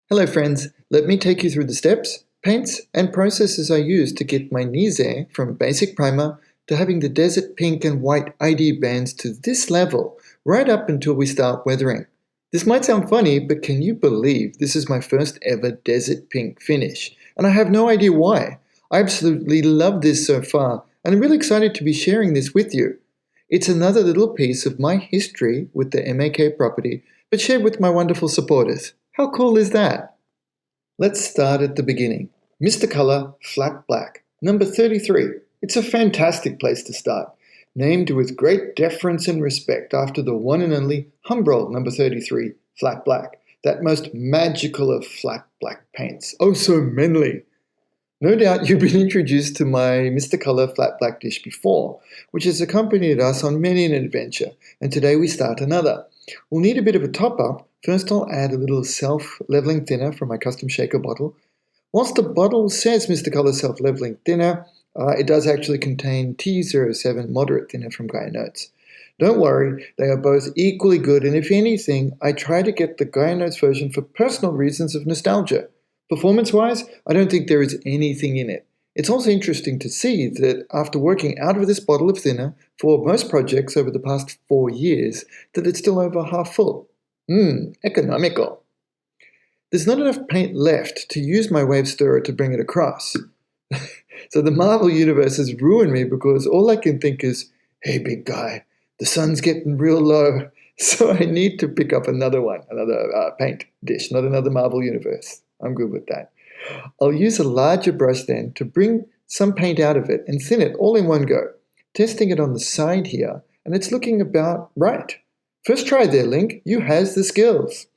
Hello friends, let me take you through the steps, paints and processes I use to get my Nixe from basic primer to having the desert pink and white ID bands to this level, right up until we start weathering. This might sound funny, but can you believe this is my first ever desert pink finish? And I have no idea why. I absolutely love this so far, and I'm really excited to be sharing this with you. It's another little piece of my history with the Ma.K property, but shared with my wonderful supporters. How cool is that? Let's start at the beginning. Mr. Color Flat Black, number 33. It's a fantastic place to start. Named with great deference and respect after the one and only Humbrol number 33 Flat Black, that most magical of flat black paints. Oh, so manly. No doubt you've been introduced to my Mr. Color Flat Black dish before, which has accompanied us on many an adventure, and today we start another. We'll need a bit of a top-up. First I'll add a little self-leveling thinner from my custom shaker bottle. Whilst the bottle says Mr. Color self-leveling thinner, it does actually contain T07 moderate thinner from Gaia Notes. Don't worry, they are both equally good, and if anything, I try to get the Gaia Notes version for personal reasons of nostalgia. Performance-wise, I don't think there is anything in it. It's also interesting to see that after working out of this bottle of thinner for most projects over the past 4 years, that it's still over half full. Economical. There's not enough paint left to use my wave stirrer to bring it across. So the Marvel Universe has ruined me because all I can think is, hey big guy, the sun's getting real low, so I need to pick up another one, another paint dish, not another Marvel Universe. I'm good with that. I'll use a larger brush then to bring some paint out of it and thin it all in one go. Testing it on the side here, and it's looking about right. First try there, Linc. You has the skills.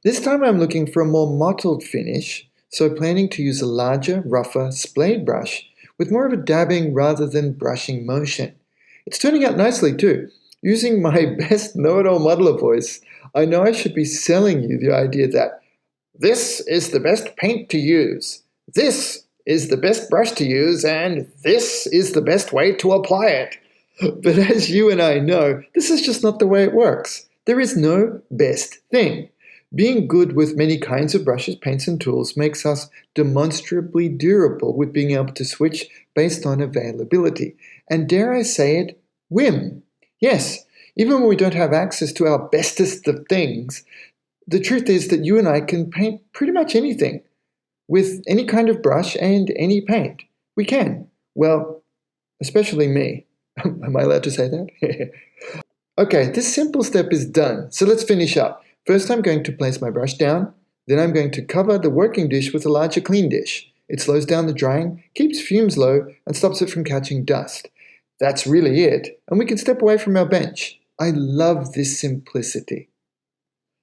This time I'm looking for a more mottled finish, so planning to use a larger, rougher, splayed brush with more of a dabbing rather than brushing motion. It's turning out nicely too. Using my best know-it-all modeler voice, I know I should be selling you the idea that this is the best paint to use, this is the best brush to use, and this is the best way to apply it. But as you and I know, this is just not the way it works. There is no best thing. Being good with many kinds of brushes, paints, and tools makes us demonstrably durable with being able to switch based on availability. And dare I say it, whim. Yes, even when we don't have access to our bestest of things, the truth is that you and I can paint pretty much anything with any kind of brush and any paint. We can. Well, especially me. Am I allowed to say that? Okay, this simple step is done, so let's finish up. First I'm going to place my brush down, then I'm going to cover the working dish with a larger clean dish. It slows down the drying, keeps fumes low, and stops it from catching dust. That's really it, and we can step away from our bench. I love this simplicity.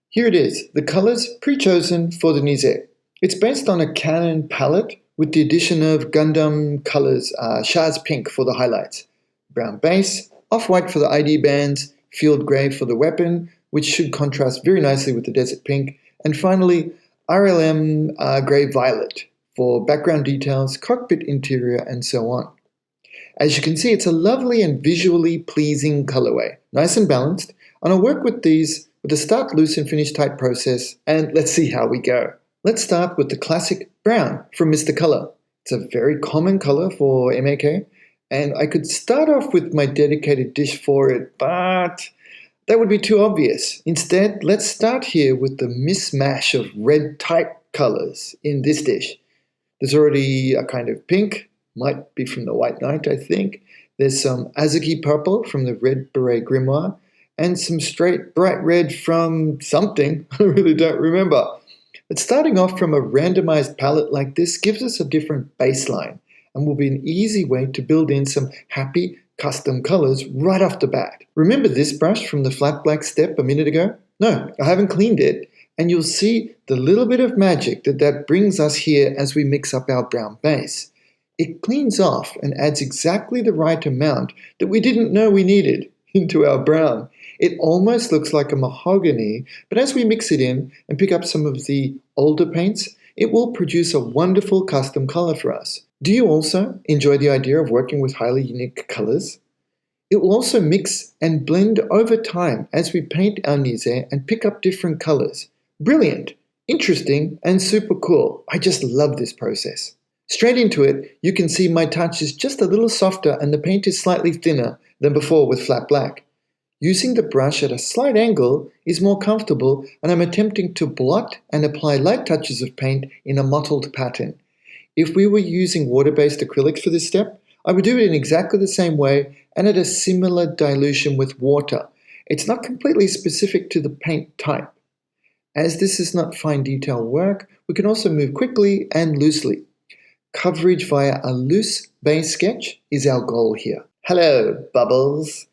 Here it is, the colors pre-chosen for the Nixe. It's based on a Canon palette with the addition of Gundam colors, Shah's pink for the highlights, brown base, off-white for the ID bands, field grey for the weapon, which should contrast very nicely with the desert pink, and finally RLM grey violet for background details, cockpit interior, and so on. As you can see, it's a lovely and visually pleasing colorway, nice and balanced, and I'll work with these with a start loose and finish tight process, and let's see how we go. Let's start with the classic brown from Mr. Color. It's a very common color for Ma.K, and I could start off with my dedicated dish for it, but that would be too obvious. Instead, let's start here with the mismatch of red type colors in this dish. There's already a kind of pink, might be from the White Knight, I think. There's some Azuki purple from the Red Beret Grimoire, and some straight bright red from something, I really don't remember. But starting off from a randomized palette like this gives us a different baseline and will be an easy way to build in some happy custom colors right off the bat. Remember this brush from the flat black step a minute ago? No, I haven't cleaned it, and you'll see the little bit of magic that brings us here as we mix up our brown base. It cleans off and adds exactly the right amount that we didn't know we needed into our brown. It almost looks like a mahogany, but as we mix it in and pick up some of the older paints, it will produce a wonderful custom color for us. Do you also enjoy the idea of working with highly unique colors? It will also mix and blend over time as we paint our Nixe and pick up different colors. Brilliant! Interesting and super cool. I just love this process. Straight into it, you can see my touch is just a little softer and the paint is slightly thinner than before with flat black. Using the brush at a slight angle is more comfortable, and I'm attempting to blot and apply light touches of paint in a mottled pattern. If we were using water-based acrylics for this step, I would do it in exactly the same way and at a similar dilution with water. It's not completely specific to the paint type. As this is not fine detail work, we can also move quickly and loosely. Coverage via a loose base sketch is our goal here. Hello, bubbles.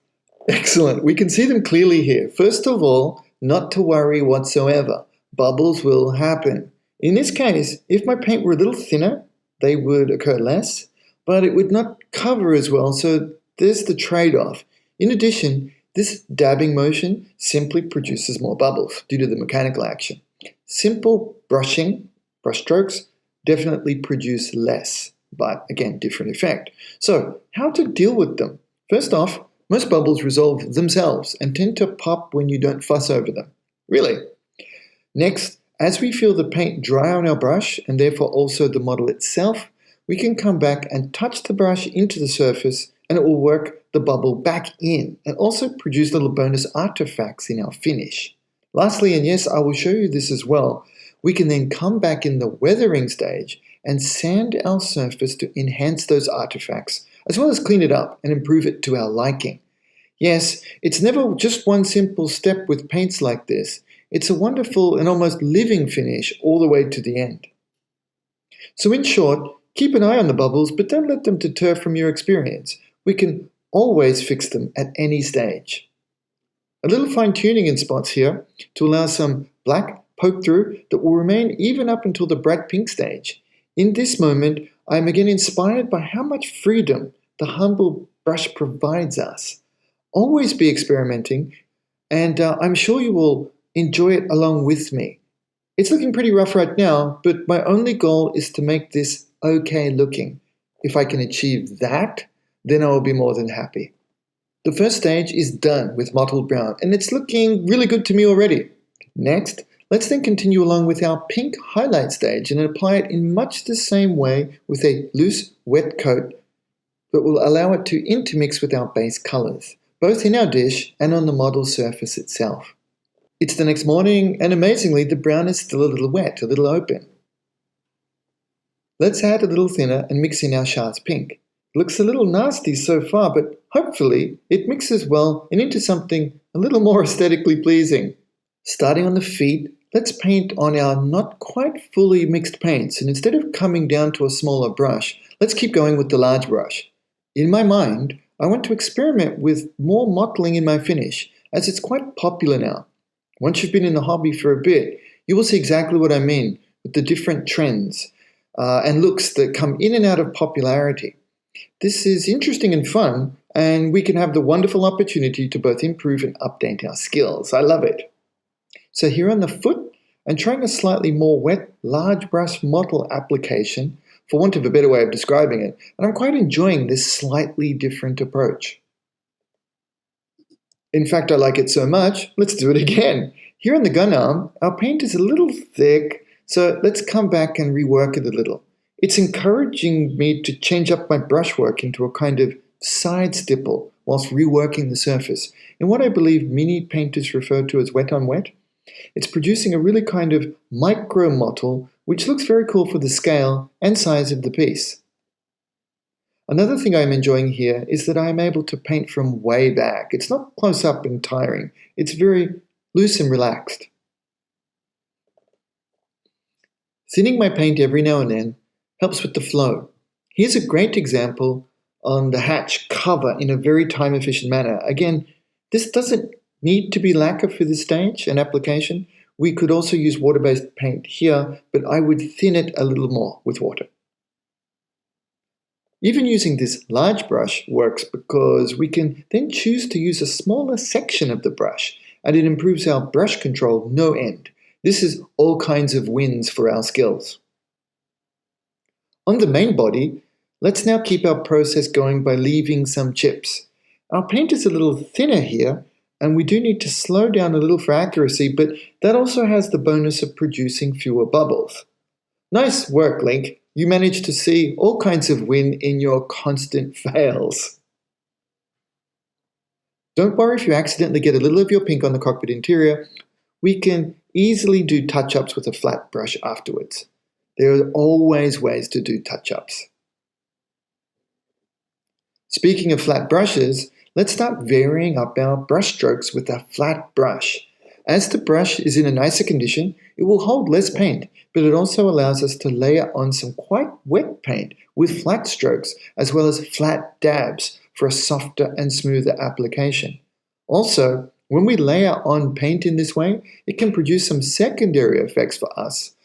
Excellent, we can see them clearly here. First of all, not to worry whatsoever. Bubbles will happen. In this case, if my paint were a little thinner, they would occur less, but it would not cover as well, so there's the trade-off. In addition, this dabbing motion simply produces more bubbles due to the mechanical action. Simple brushing, brush strokes, definitely produce less, but again, different effect. So, how to deal with them? First off, most bubbles resolve themselves and tend to pop when you don't fuss over them. Really. Next, as we feel the paint dry on our brush, and therefore also the model itself, we can come back and touch the brush into the surface and it will work the bubble back in and also produce little bonus artifacts in our finish. Lastly, and yes, I will show you this as well, we can then come back in the weathering stage and sand our surface to enhance those artifacts, as well as clean it up and improve it to our liking. Yes, it's never just one simple step with paints like this. It's a wonderful and almost living finish all the way to the end. So in short, keep an eye on the bubbles, but don't let them deter from your experience. We can always fix them at any stage. A little fine-tuning in spots here to allow some black poke through that will remain even up until the bright pink stage. In this moment, I am again inspired by how much freedom the humble brush provides us. Always be experimenting, and I'm sure you will enjoy it along with me. It's looking pretty rough right now, but my only goal is to make this okay looking. If I can achieve that, then I will be more than happy. The first stage is done with mottled brown, and it's looking really good to me already. Next, let's then continue along with our pink highlight stage and apply it in much the same way with a loose, wet coat that will allow it to intermix with our base colors, both in our dish and on the model surface itself. It's the next morning, and amazingly, the brown is still a little wet, a little open. Let's add a little thinner and mix in our Shah's pink. It looks a little nasty so far, but hopefully it mixes well and into something a little more aesthetically pleasing. Starting on the feet, let's paint on our not quite fully mixed paints, and instead of coming down to a smaller brush, let's keep going with the large brush. In my mind, I want to experiment with more mottling in my finish, as it's quite popular now. Once you've been in the hobby for a bit, you will see exactly what I mean with the different trends and looks that come in and out of popularity. This is interesting and fun, and we can have the wonderful opportunity to both improve and update our skills. I love it. So here on the foot, I'm trying a slightly more wet, large brush mottle application, for want of a better way of describing it, and I'm quite enjoying this slightly different approach. In fact, I like it so much, let's do it again. Here on the gun arm, our paint is a little thick, so let's come back and rework it a little. It's encouraging me to change up my brushwork into a kind of side stipple whilst reworking the surface, in what I believe many painters refer to as wet on wet. It's producing a really kind of micro mottle, which looks very cool for the scale and size of the piece. Another thing I'm enjoying here is that I am able to paint from way back. It's not close up and tiring. It's very loose and relaxed. Thinning my paint every now and then helps with the flow. Here's a great example on the hatch cover in a very time-efficient manner. Again, this doesn't need to be lacquer for this stage and application. We could also use water-based paint here, but I would thin it a little more with water. Even using this large brush works because we can then choose to use a smaller section of the brush, and it improves our brush control no end. This is all kinds of wins for our skills. On the main body, let's now keep our process going by leaving some chips. Our paint is a little thinner here, and we do need to slow down a little for accuracy, but that also has the bonus of producing fewer bubbles. Nice work, Linc. You managed to see all kinds of win in your constant fails. Don't worry if you accidentally get a little of your pink on the cockpit interior. We can easily do touch-ups with a flat brush afterwards. There are always ways to do touch-ups. Speaking of flat brushes, let's start varying up our brush strokes with a flat brush. As the brush is in a nicer condition, it will hold less paint, but it also allows us to layer on some quite wet paint with flat strokes, as well as flat dabs for a softer and smoother application. Also, when we layer on paint in this way, it can produce some secondary effects for us,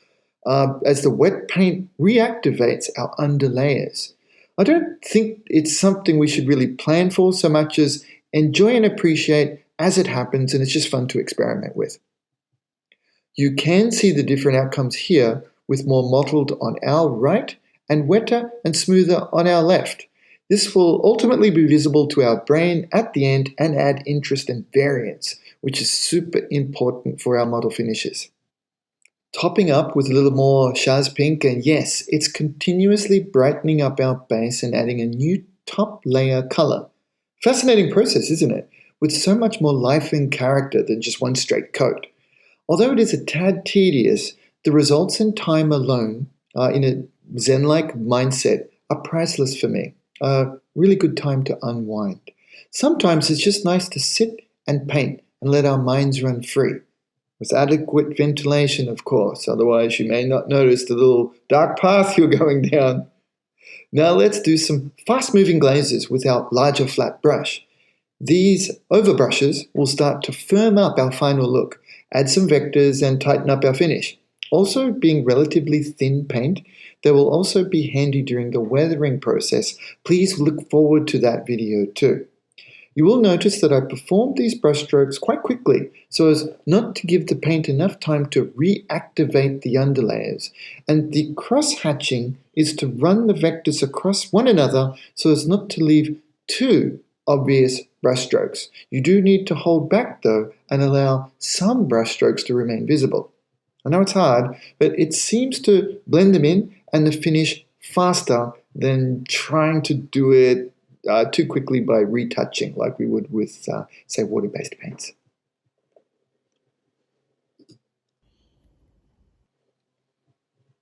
as the wet paint reactivates our underlayers. I don't think it's something we should really plan for so much as enjoy and appreciate as it happens, and it's just fun to experiment with. You can see the different outcomes here with more mottled on our right and wetter and smoother on our left. This will ultimately be visible to our brain at the end and add interest and variance, which is super important for our model finishes. Topping up with a little more Shaz Pink, and yes, it's continuously brightening up our base and adding a new top layer color. Fascinating process, isn't it? With so much more life and character than just one straight coat. Although it is a tad tedious, the results and time alone, in a Zen-like mindset, are priceless for me. A really good time to unwind. Sometimes it's just nice to sit and paint and let our minds run free. With adequate ventilation, of course, otherwise you may not notice the little dark path you're going down. Now let's do some fast-moving glazes with our larger flat brush. These overbrushes will start to firm up our final look, add some vectors and tighten up our finish. Also, being relatively thin paint, they will also be handy during the weathering process. Please look forward to that video too. You will notice that I performed these brush strokes quite quickly so as not to give the paint enough time to reactivate the underlayers. And the cross-hatching is to run the vectors across one another so as not to leave too obvious brush strokes. You do need to hold back though and allow some brush strokes to remain visible. I know it's hard, but it seems to blend them in and the finish faster than trying to do it too quickly by retouching like we would with, say, water-based paints.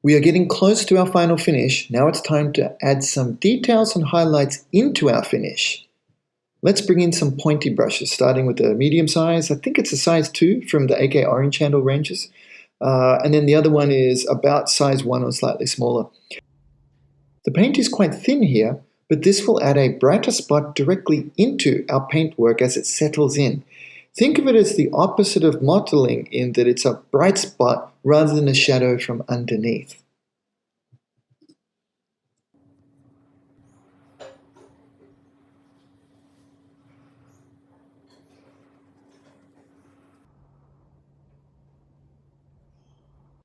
We are getting close to our final finish. Now it's time to add some details and highlights into our finish. Let's bring in some pointy brushes, starting with a medium size. I think it's a size 2 from the AK Orange Handle ranges. And then the other one is about size 1 or slightly smaller. The paint is quite thin here, but this will add a brighter spot directly into our paintwork as it settles in. Think of it as the opposite of mottling in that it's a bright spot rather than a shadow from underneath.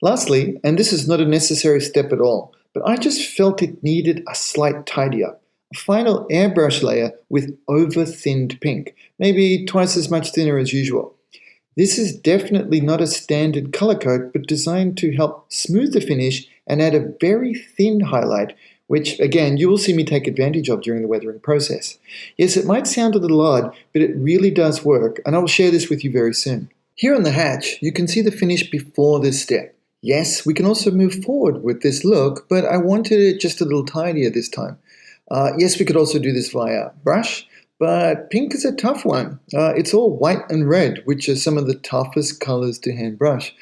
Lastly, and this is not a necessary step at all, but I just felt it needed a slight tidy up. A final airbrush layer with over-thinned pink, maybe twice as much thinner as usual. This is definitely not a standard color coat, but designed to help smooth the finish and add a very thin highlight, which, again, you will see me take advantage of during the weathering process. Yes, it might sound a little odd, but it really does work, and I will share this with you very soon. Here on the hatch, you can see the finish before this step. Yes, we can also move forward with this look, but I wanted it just a little tidier this time. Yes, we could also do this via brush, but pink is a tough one. It's all white and red, which are some of the toughest colors to hand brush.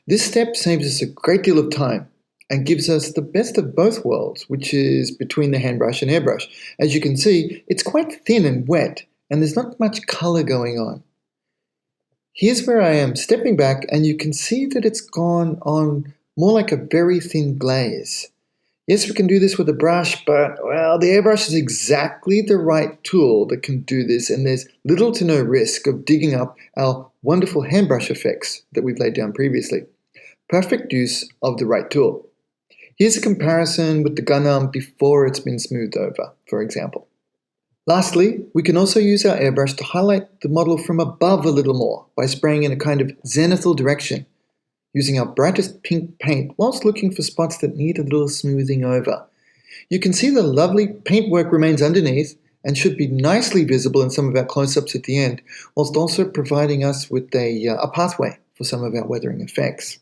This step saves us a great deal of time and gives us the best of both worlds, which is between the hand brush and airbrush. As you can see, it's quite thin and wet, and there's not much color going on. Here's where I am stepping back, and you can see that it's gone on more like a very thin glaze. Yes, we can do this with a brush, but, well, the airbrush is exactly the right tool that can do this, and there's little to no risk of digging up our wonderful hand brush effects that we've laid down previously. Perfect use of the right tool. Here's a comparison with the gun arm before it's been smoothed over, for example. Lastly, we can also use our airbrush to highlight the model from above a little more by spraying in a kind of zenithal direction, using our brightest pink paint whilst looking for spots that need a little smoothing over. You can see the lovely paintwork remains underneath and should be nicely visible in some of our close-ups at the end, whilst also providing us with a pathway for some of our weathering effects.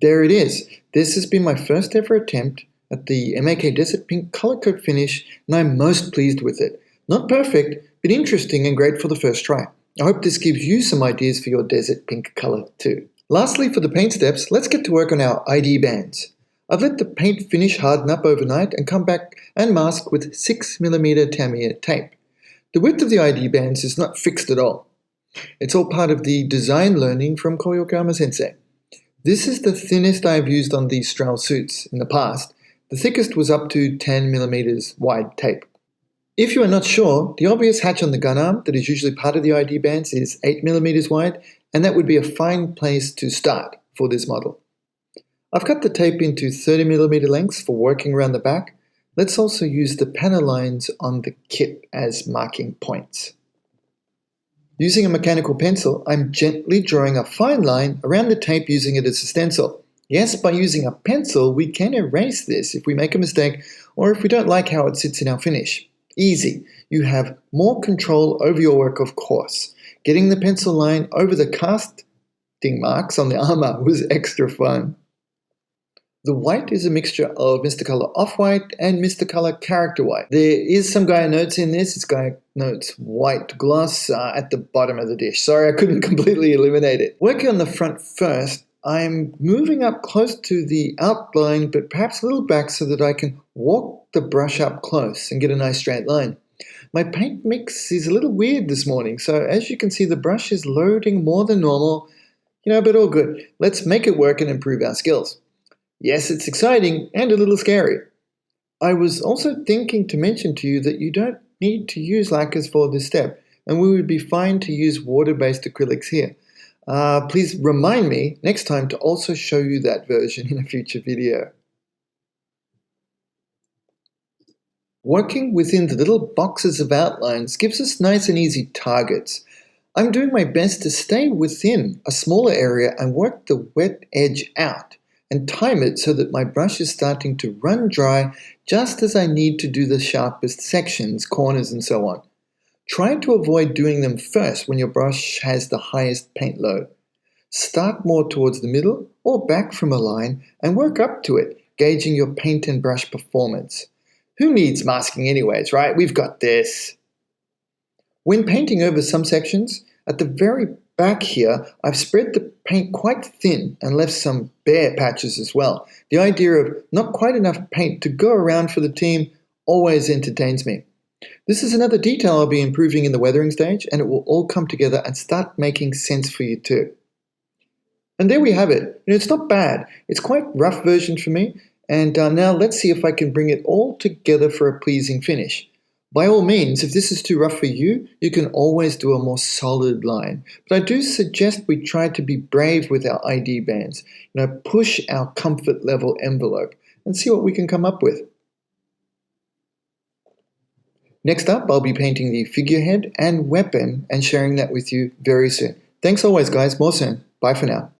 There it is. This has been my first ever attempt at the Ma.K Desert Pink color coat finish, and I'm most pleased with it. Not perfect, but interesting and great for the first try. I hope this gives you some ideas for your desert pink color too. Lastly, for the paint steps, let's get to work on our ID bands. I've let the paint finish harden up overnight and come back and mask with 6mm Tamiya tape. The width of the ID bands is not fixed at all. It's all part of the design learning from Koyokama Sensei. This is the thinnest I've used on these Strahl suits in the past. The thickest was up to 10mm wide tape. If you are not sure, the obvious hatch on the gun arm that is usually part of the ID bands is 8mm wide, and that would be a fine place to start for this model. I've cut the tape into 30mm lengths for working around the back. Let's also use the panel lines on the kit as marking points. Using a mechanical pencil, I'm gently drawing a fine line around the tape using it as a stencil. Yes, by using a pencil, we can erase this if we make a mistake or if we don't like how it sits in our finish. Easy. You have more control over your work, of course. Getting the pencil line over the casting marks on the armor was extra fun. The white is a mixture of Mr. Color Off-White and Mr. Color Character White. There is some Gaia notes in this. It's Gaia notes white gloss at the bottom of the dish. Sorry, I couldn't completely eliminate it. Working on the front first, I'm moving up close to the outline, but perhaps a little back so that I can walk the brush up close and get a nice straight line. My paint mix is a little weird this morning, so as you can see, the brush is loading more than normal, but all good. Let's make it work and improve our skills. Yes, it's exciting and a little scary. I was also thinking to mention to you that you don't need to use lacquers for this step, and we would be fine to use water-based acrylics here. Please remind me next time to also show you that version in a future video. Working within the little boxes of outlines gives us nice and easy targets. I'm doing my best to stay within a smaller area and work the wet edge out and time it so that my brush is starting to run dry just as I need to do the sharpest sections, corners and so on. Try to avoid doing them first when your brush has the highest paint load. Start more towards the middle or back from a line and work up to it, gauging your paint and brush performance. Who needs masking anyways, right? We've got this. When painting over some sections, at the very back here, I've spread the paint quite thin and left some bare patches as well. The idea of not quite enough paint to go around for the team always entertains me. This is another detail I'll be improving in the weathering stage, and it will all come together and start making sense for you too. And there we have it. It's not bad. It's quite rough version for me, and now let's see if I can bring it all together for a pleasing finish. By all means, if this is too rough for you, you can always do a more solid line. But I do suggest we try to be brave with our ID bands. Push our comfort level envelope and see what we can come up with. Next up, I'll be painting the figurehead and weapon and sharing that with you very soon. Thanks always, guys. More soon. Bye for now.